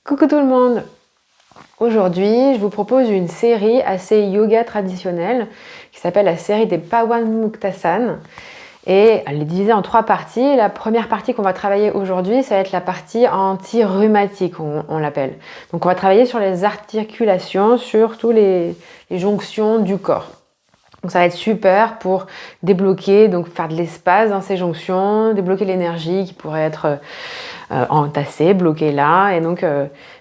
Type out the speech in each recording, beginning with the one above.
Coucou tout le monde! Aujourd'hui, je vous propose une série assez yoga traditionnelle qui s'appelle la série des Pawan Muktasan. Et elle est divisée en 3 parties. La première partie qu'on va travailler aujourd'hui, ça va être la partie anti-rhumatique, on l'appelle. Donc on va travailler sur les articulations, sur tous les jonctions du corps. Donc ça va être super pour débloquer, donc faire de l'espace dans ces jonctions, débloquer l'énergie qui pourrait être entassée, bloquée là. Et donc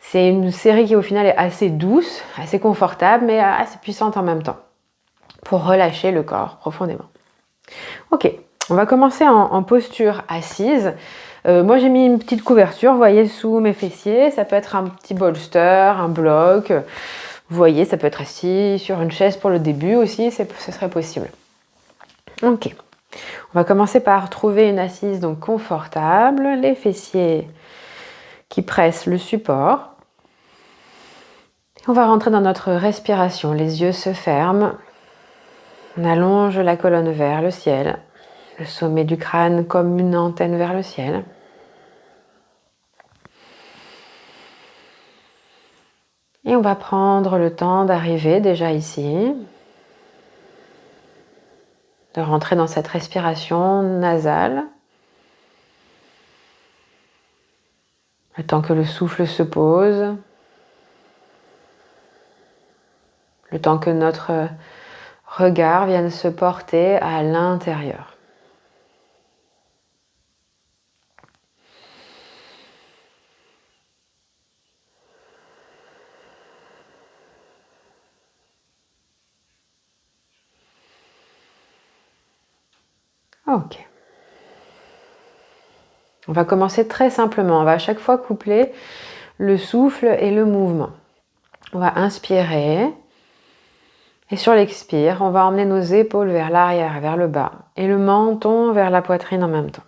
c'est une série qui au final est assez douce, assez confortable, mais assez puissante en même temps, pour relâcher le corps profondément. Ok, on va commencer en posture assise. Moi j'ai mis une petite couverture, vous voyez, sous mes fessiers. Ça peut être un petit bolster, un bloc. Vous voyez, ça peut être assis sur une chaise pour le début aussi, ce serait possible. Ok, on va commencer par trouver une assise donc confortable, les fessiers qui pressent le support. On va rentrer dans notre respiration, les yeux se ferment. On allonge la colonne vers le ciel, le sommet du crâne comme une antenne vers le ciel. Et on va prendre le temps d'arriver déjà ici, de rentrer dans cette respiration nasale. Le temps que le souffle se pose, le temps que notre regard vienne se porter à l'intérieur. Ok. On va commencer très simplement. On va à chaque fois coupler le souffle et le mouvement. On va inspirer. Et sur l'expire, on va emmener nos épaules vers l'arrière et vers le bas. Et le menton vers la poitrine en même temps.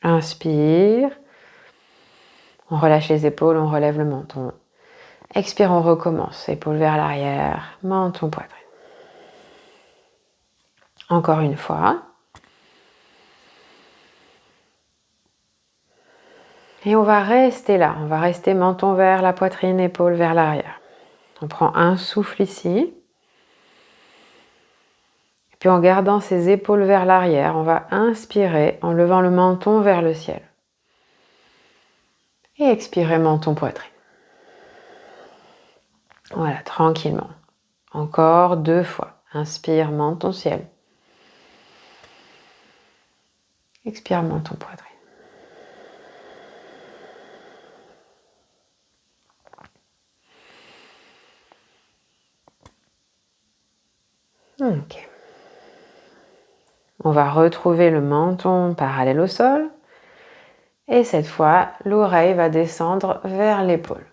Inspire. On relâche les épaules, on relève le menton. Expire, on recommence. Épaules vers l'arrière, menton, poitrine. Encore une fois. Et on va rester là. On va rester menton vers la poitrine, épaules vers l'arrière. On prend un souffle ici. Et puis en gardant ses épaules vers l'arrière, on va inspirer en levant le menton vers le ciel. Et expirer menton, poitrine. Voilà, tranquillement. Encore 2 fois. Inspire, menton, ciel. Expire, menton, poitrine. Ok. On va retrouver le menton parallèle au sol. Et cette fois, l'oreille va descendre vers l'épaule.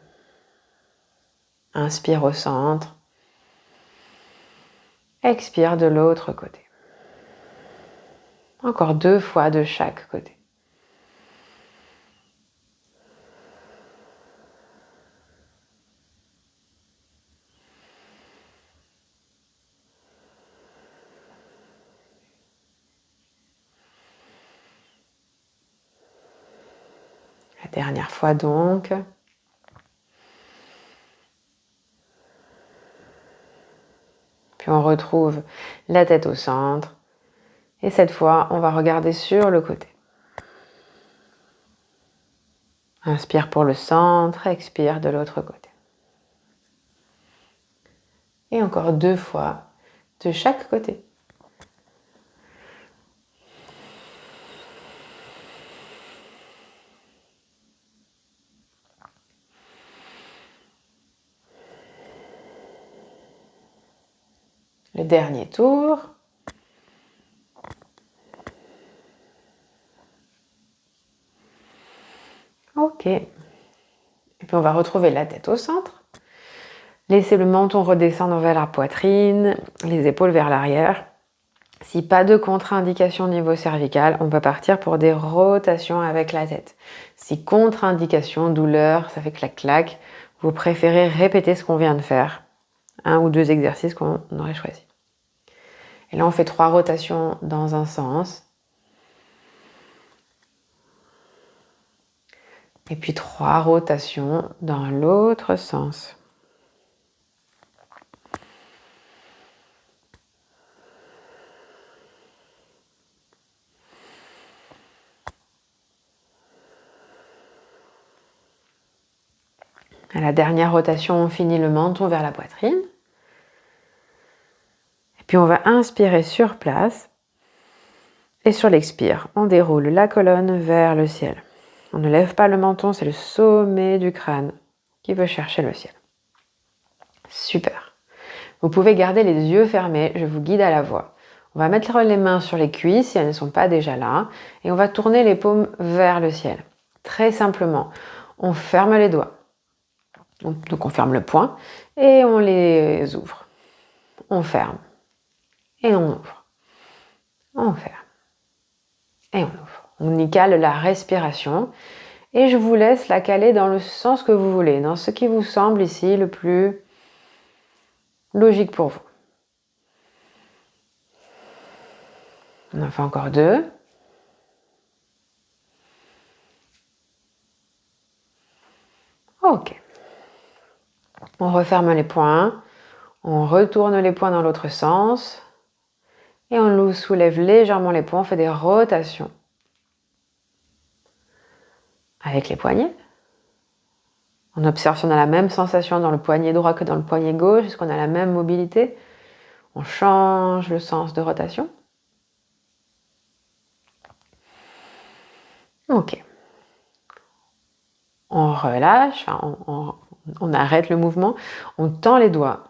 Inspire au centre. Expire de l'autre côté. Encore 2 fois de chaque côté. La dernière fois donc. Puis on retrouve la tête au centre. Et cette fois, on va regarder sur le côté. Inspire pour le centre, expire de l'autre côté. Et encore 2 fois de chaque côté. Le dernier tour. Ok. Et puis on va retrouver la tête au centre. Laissez le menton redescendre vers la poitrine, les épaules vers l'arrière. Si pas de contre-indication au niveau cervical, on peut partir pour des rotations avec la tête. Si contre-indication, douleur, ça fait clac-clac, vous préférez répéter ce qu'on vient de faire. 1 ou 2 exercices qu'on aurait choisi. Et là, on fait 3 rotations dans un sens. Et puis 3 rotations dans l'autre sens. À la dernière rotation, on finit le menton vers la poitrine. Et puis on va inspirer sur place. Et sur l'expire, on déroule la colonne vers le ciel. On ne lève pas le menton, c'est le sommet du crâne qui veut chercher le ciel. Super. Vous pouvez garder les yeux fermés, je vous guide à la voix. On va mettre les mains sur les cuisses si elles ne sont pas déjà là et on va tourner les paumes vers le ciel. Très simplement, on ferme les doigts. Donc on ferme le poing et on les ouvre. On ferme et on ouvre. On ferme et on ouvre. On y cale la respiration et je vous laisse la caler dans le sens que vous voulez, dans ce qui vous semble ici le plus logique pour vous. On en fait encore 2. Ok. On referme les poings, on retourne les poings dans l'autre sens et on soulève légèrement les poings, on fait des rotations. Avec les poignets. On observe si on a la même sensation dans le poignet droit que dans le poignet gauche, est-ce qu'on a la même mobilité. On change le sens de rotation. Ok. On relâche, on arrête le mouvement, on tend les doigts.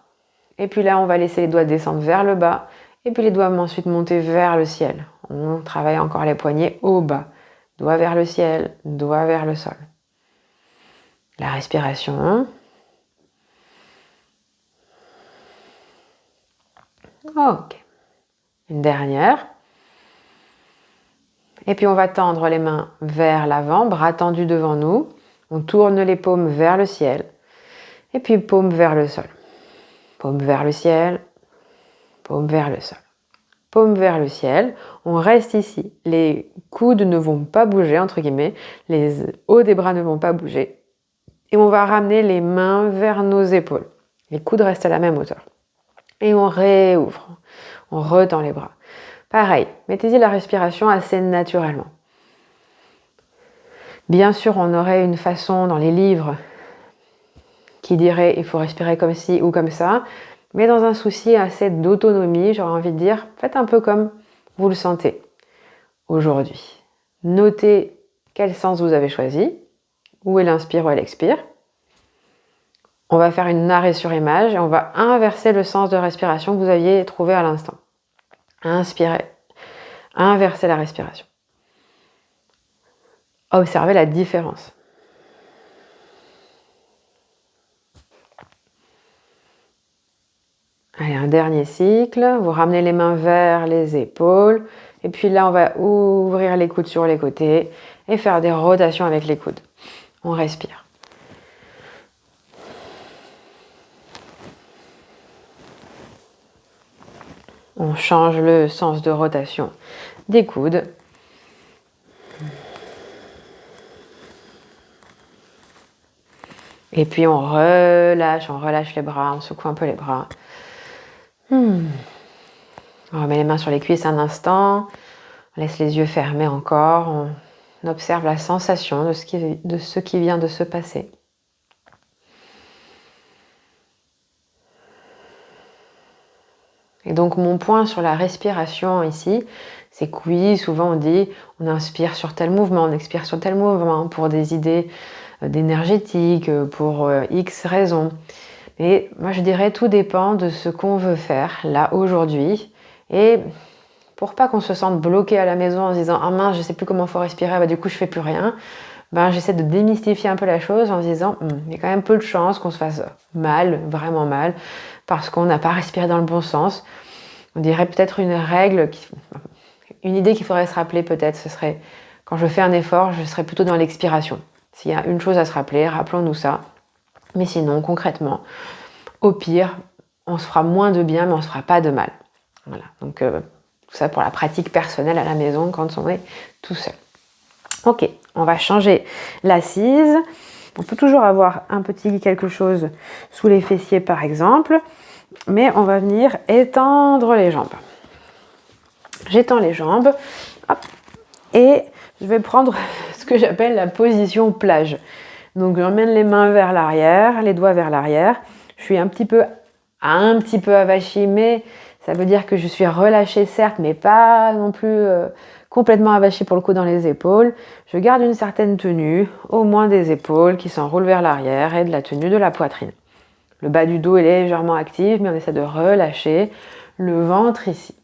Et puis là, on va laisser les doigts descendre vers le bas. Et puis les doigts vont ensuite monter vers le ciel. On travaille encore les poignets au bas. Doigts vers le ciel, doigts vers le sol. La respiration. Ok. Une dernière. Et puis on va tendre les mains vers l'avant, bras tendus devant nous. On tourne les paumes vers le ciel. Et puis paumes vers le sol. Paume vers le ciel. Paume vers le sol. Paume vers le ciel. On reste ici. Les coudes ne vont pas bouger, entre guillemets. Les hauts des bras ne vont pas bouger. Et on va ramener les mains vers nos épaules. Les coudes restent à la même hauteur. Et on réouvre. On retend les bras. Pareil, mettez-y la respiration assez naturellement. Bien sûr, on aurait une façon dans les livres qui dirait il faut respirer comme ci ou comme ça, mais dans un souci assez d'autonomie, j'aurais envie de dire, faites un peu comme vous le sentez aujourd'hui. Notez quel sens vous avez choisi, où est l'inspire, où est l'expire. On va faire une arrêt sur image et on va inverser le sens de respiration que vous aviez trouvé à l'instant. Inspirez, inversez la respiration. Observez la différence. Allez, un dernier cycle. Vous ramenez les mains vers les épaules. Et puis là, on va ouvrir les coudes sur les côtés et faire des rotations avec les coudes. On respire. On change le sens de rotation des coudes. Et puis on relâche les bras, on secoue un peu les bras. On remet les mains sur les cuisses un instant. On laisse les yeux fermés encore. On observe la sensation de ce qui vient de se passer. Et donc mon point sur la respiration ici, c'est que oui, souvent on dit on inspire sur tel mouvement, on expire sur tel mouvement pour des idées d'énergétique, pour X raisons. Mais moi je dirais tout dépend de ce qu'on veut faire là aujourd'hui. Et pour pas qu'on se sente bloqué à la maison en se disant ah mince je sais plus comment faut respirer, bah du coup je fais plus rien. J'essaie de démystifier un peu la chose en se disant il y a quand même peu de chances qu'on se fasse mal, vraiment mal, parce qu'on n'a pas respiré dans le bon sens. On dirait peut-être une règle, une idée qu'il faudrait se rappeler peut-être, ce serait quand je fais un effort, je serais plutôt dans l'expiration. S'il y a une chose à se rappeler, rappelons-nous ça. Mais sinon, concrètement, au pire, on se fera moins de bien, mais on ne se fera pas de mal. Voilà, donc tout ça pour la pratique personnelle à la maison quand on est tout seul. Ok, on va changer l'assise. On peut toujours avoir un petit quelque chose sous les fessiers par exemple, mais on va venir étendre les jambes. J'étends les jambes, hop, et je vais prendre ce que j'appelle la position plage. Donc j'emmène les mains vers l'arrière, les doigts vers l'arrière. Je suis un petit peu avachie, mais ça veut dire que je suis relâchée certes, mais pas non plus complètement avachie pour le coup dans les épaules. Je garde une certaine tenue, au moins des épaules qui s'enroulent vers l'arrière et de la tenue de la poitrine. Le bas du dos est légèrement actif, mais on essaie de relâcher le ventre ici.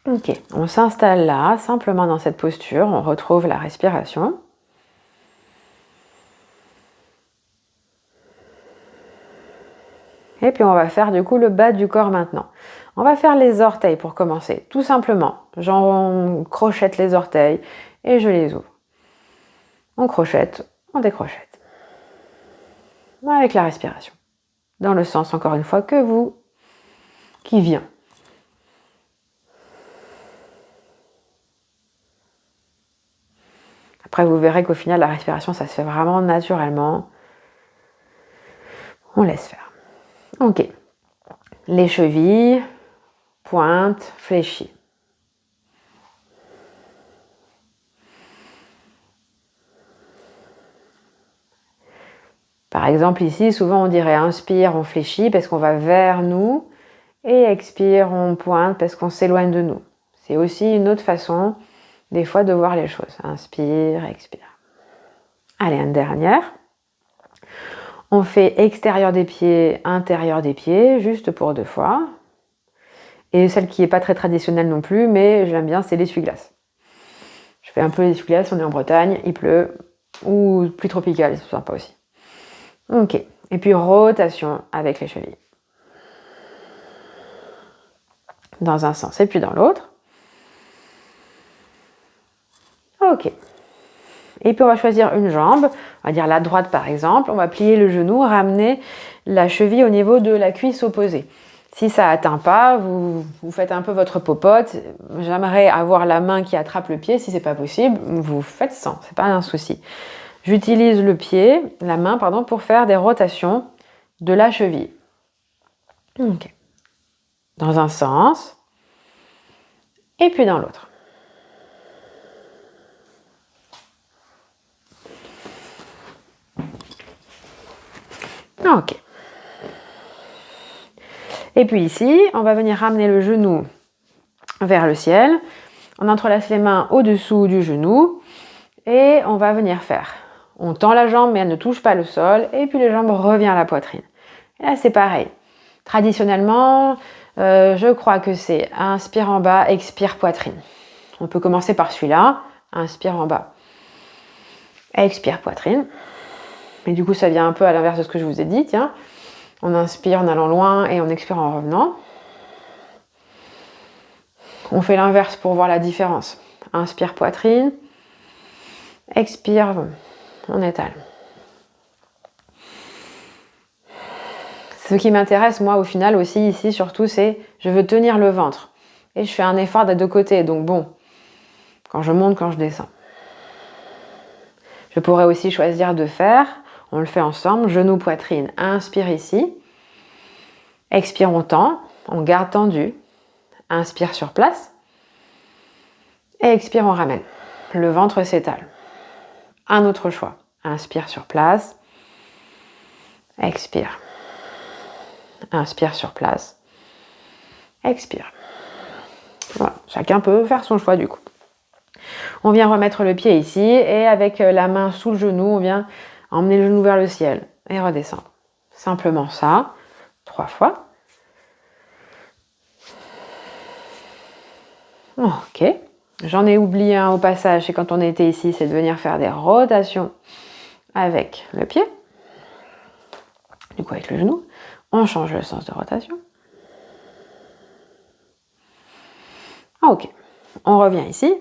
Ok, on s'installe là, simplement dans cette posture, on retrouve la respiration. Et puis on va faire du coup le bas du corps maintenant. On va faire les orteils pour commencer, tout simplement. J'en crochette les orteils et je les ouvre. On crochette, on décrochette. Avec la respiration. Dans le sens, encore une fois, que vous, qui vient. Après, vous verrez qu'au final, la respiration, ça se fait vraiment naturellement. On laisse faire. Ok. Les chevilles, pointe, fléchie. Par exemple, ici, souvent on dirait inspire, on fléchit parce qu'on va vers nous et expire, on pointe parce qu'on s'éloigne de nous. C'est aussi une autre façon, des fois, de voir les choses. Inspire, expire. Allez, une dernière. On fait extérieur des pieds, intérieur des pieds, juste pour 2 fois. Et celle qui n'est pas très traditionnelle non plus, mais j'aime bien, c'est l'essuie-glace. Je fais un peu l'essuie-glace, on est en Bretagne, il pleut, ou plus tropical, c'est sympa aussi. Ok, et puis rotation avec les chevilles. Dans un sens et puis dans l'autre. Ok. Et puis on va choisir une jambe, on va dire la droite par exemple, on va plier le genou, ramener la cheville au niveau de la cuisse opposée. Si ça n'atteint pas, vous faites un peu votre popote. J'aimerais avoir la main qui attrape le pied, si c'est pas possible, vous faites sans, c'est pas un souci. J'utilise la main, pour faire des rotations de la cheville. Ok. Dans un sens, et puis dans l'autre. Ok. Et puis ici, on va venir ramener le genou vers le ciel. On entrelace les mains au-dessous du genou et on va venir faire. On tend la jambe mais elle ne touche pas le sol et puis la jambe revient à la poitrine. Et là c'est pareil. Traditionnellement, je crois que c'est inspire en bas, expire poitrine. On peut commencer par celui-là. Inspire en bas, expire poitrine. Et du coup ça vient un peu à l'inverse de ce que je vous ai dit, tiens. On inspire en allant loin et on expire en revenant. On fait l'inverse pour voir la différence. Inspire poitrine, expire, on étale. Ce qui m'intéresse moi au final aussi ici surtout c'est je veux tenir le ventre. Et je fais un effort des 2 côtés, donc bon, quand je monte, quand je descends. Je pourrais aussi choisir de faire, on le fait ensemble, genou, poitrine, inspire ici. Expire, on tend, on garde tendu. Inspire sur place. Et expire, on ramène. Le ventre s'étale. Un autre choix. Inspire sur place. Expire. Inspire sur place. Expire. Voilà, chacun peut faire son choix du coup. On vient remettre le pied ici et avec la main sous le genou, on vient emmener le genou vers le ciel et redescendre. Simplement ça, 3 fois. Ok. J'en ai oublié un au passage, c'est quand on était ici, c'est de venir faire des rotations avec le pied. Du coup avec le genou. On change le sens de rotation. Ok. On revient ici.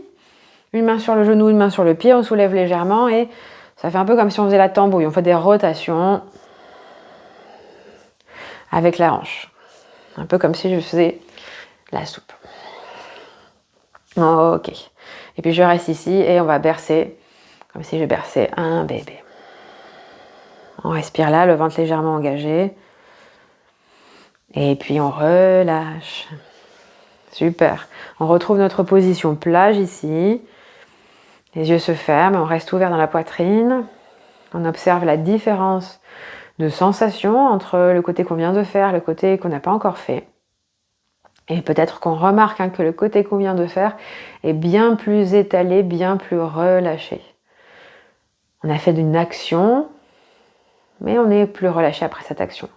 Une main sur le genou, une main sur le pied, on soulève légèrement et ça fait un peu comme si on faisait la tambouille. On fait des rotations avec la hanche. Un peu comme si je faisais la soupe. Ok. Et puis je reste ici et on va bercer comme si je berçais un bébé. On respire là, le ventre légèrement engagé. Et puis on relâche. Super. On retrouve notre position plage ici. Les yeux se ferment, on reste ouvert dans la poitrine. On observe la différence de sensation entre le côté qu'on vient de faire et le côté qu'on n'a pas encore fait. Et peut-être qu'on remarque que le côté qu'on vient de faire est bien plus étalé, bien plus relâché. On a fait une action, mais on est plus relâché après cette action.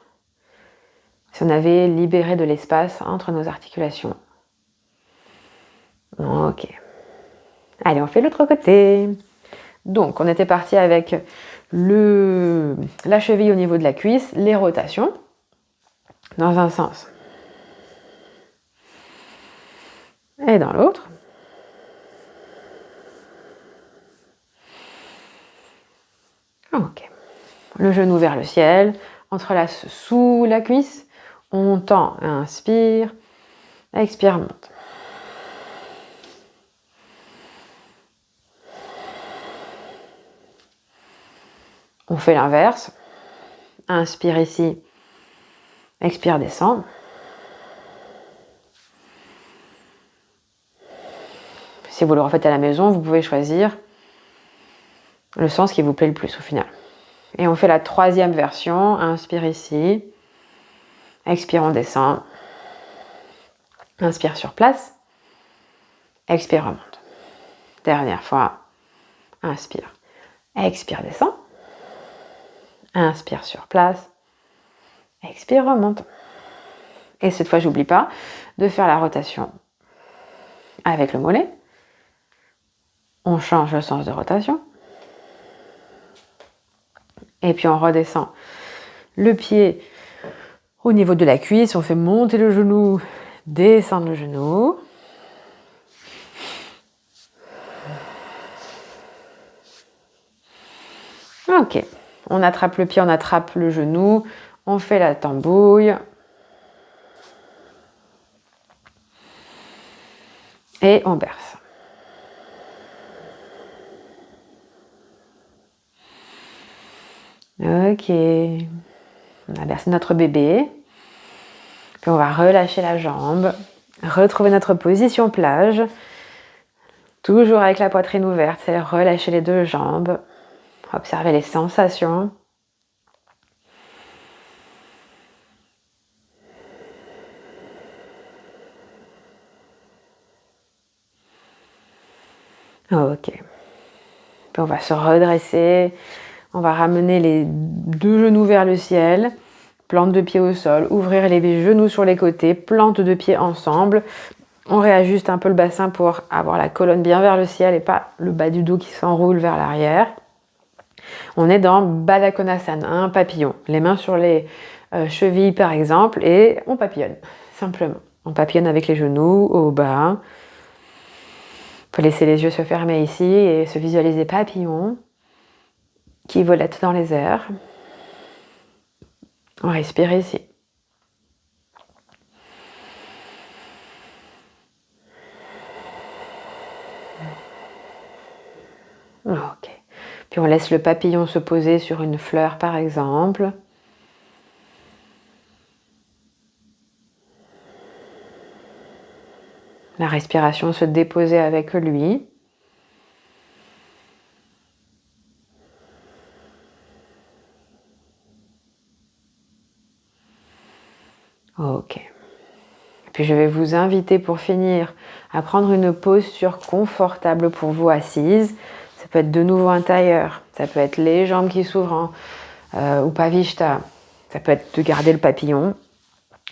Si on avait libéré de l'espace entre nos articulations. Ok. Allez, on fait l'autre côté. Donc, on était parti avec la cheville au niveau de la cuisse, les rotations, dans un sens et dans l'autre. Ok. Le genou vers le ciel, entrelace sous la cuisse, on tend, inspire, expire, monte. On fait l'inverse, inspire ici, expire, descend. Si vous le refaites à la maison, vous pouvez choisir le sens qui vous plaît le plus au final. Et on fait la troisième version, inspire ici, expire, on descend, inspire sur place, expire, remonte. Dernière fois, inspire, expire, descend, inspire sur place, expire, remonte. Et cette fois, j'oublie pas de faire la rotation avec le mollet. On change le sens de rotation. Et puis on redescend le pied au niveau de la cuisse. On fait monter le genou, descendre le genou. Ok. On attrape le pied, on attrape le genou. On fait la tambouille. Et on berce. Ok. On a bercé notre bébé. Puis on va relâcher la jambe. Retrouver notre position plage. Toujours avec la poitrine ouverte, c'est relâcher les deux jambes. Observer les sensations. Ok. Puis on va se redresser. On va ramener les deux genoux vers le ciel. Plante de pied au sol. Ouvrir les genoux sur les côtés. Plante de pied ensemble. On réajuste un peu le bassin pour avoir la colonne bien vers le ciel et pas le bas du dos qui s'enroule vers l'arrière. On est dans Baddha Konasana, un papillon. Les mains sur les chevilles par exemple et on papillonne, simplement. On papillonne avec les genoux au bas. On peut laisser les yeux se fermer ici et se visualiser papillon qui volette dans les airs. On respire ici. Ok. Puis on laisse le papillon se poser sur une fleur par exemple. La respiration se déposer avec lui. Ok. Puis je vais vous inviter pour finir à prendre une posture confortable pour vous assise. Ça peut être de nouveau intérieur, ça peut être les jambes qui s'ouvrent en Upavishta, ça peut être de garder le papillon,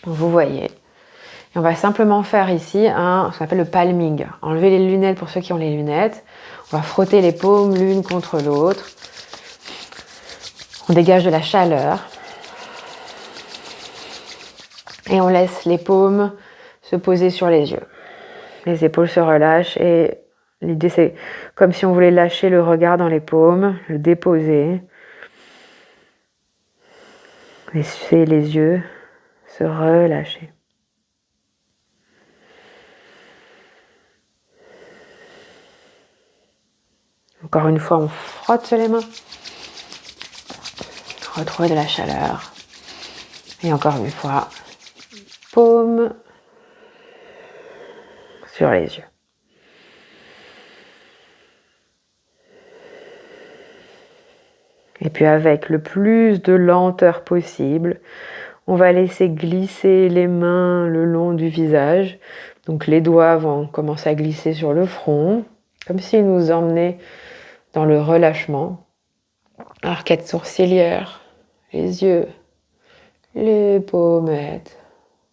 vous voyez. Et on va simplement faire ici ce qu'on appelle le palming. Enlever les lunettes pour ceux qui ont les lunettes. On va frotter les paumes l'une contre l'autre. On dégage de la chaleur. Et on laisse les paumes se poser sur les yeux. Les épaules se relâchent et l'idée c'est comme si on voulait lâcher le regard dans les paumes, le déposer. Laisser les yeux se relâcher. Encore une fois, on frotte sur les mains. Retrouver de la chaleur. Et encore une fois, paume sur les yeux. Et puis avec le plus de lenteur possible, on va laisser glisser les mains le long du visage. Donc les doigts vont commencer à glisser sur le front, comme s'ils nous emmenaient dans le relâchement. Arcade sourcilière, les yeux, les pommettes,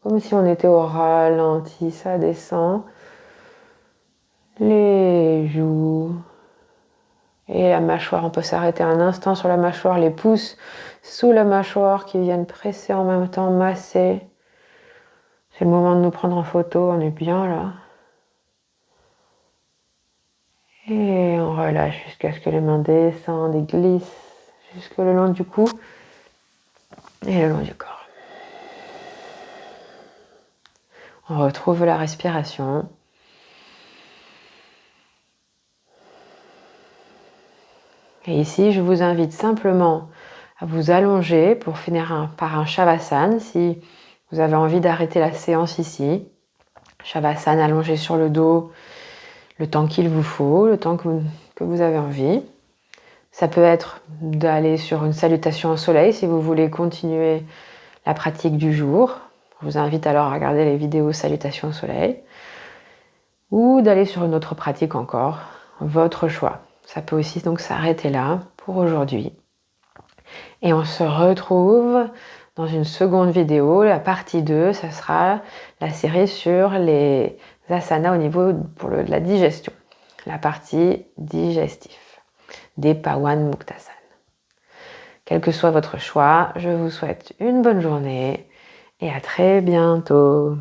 comme si on était au ralenti, ça descend. Les joues et la mâchoire, on peut s'arrêter un instant sur la mâchoire, les pouces sous la mâchoire qui viennent presser en même temps, masser. C'est le moment de nous prendre en photo, on est bien là. Et on relâche jusqu'à ce que les mains descendent et glissent jusque le long du cou et le long du corps. On retrouve la respiration. Et ici, je vous invite simplement à vous allonger pour finir par un Shavasana. Si vous avez envie d'arrêter la séance ici, Shavasana allongé sur le dos, le temps qu'il vous faut, le temps que vous avez envie. Ça peut être d'aller sur une salutation au soleil si vous voulez continuer la pratique du jour. Je vous invite alors à regarder les vidéos salutation au soleil. Ou d'aller sur une autre pratique encore, votre choix. Ça peut aussi donc s'arrêter là pour aujourd'hui. Et on se retrouve dans une seconde vidéo, la partie 2, ça sera la série sur les asanas au niveau de la digestion, la partie digestive des Pawan Muktasan. Quel que soit votre choix, je vous souhaite une bonne journée et à très bientôt.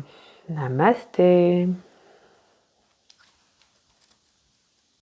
Namasté.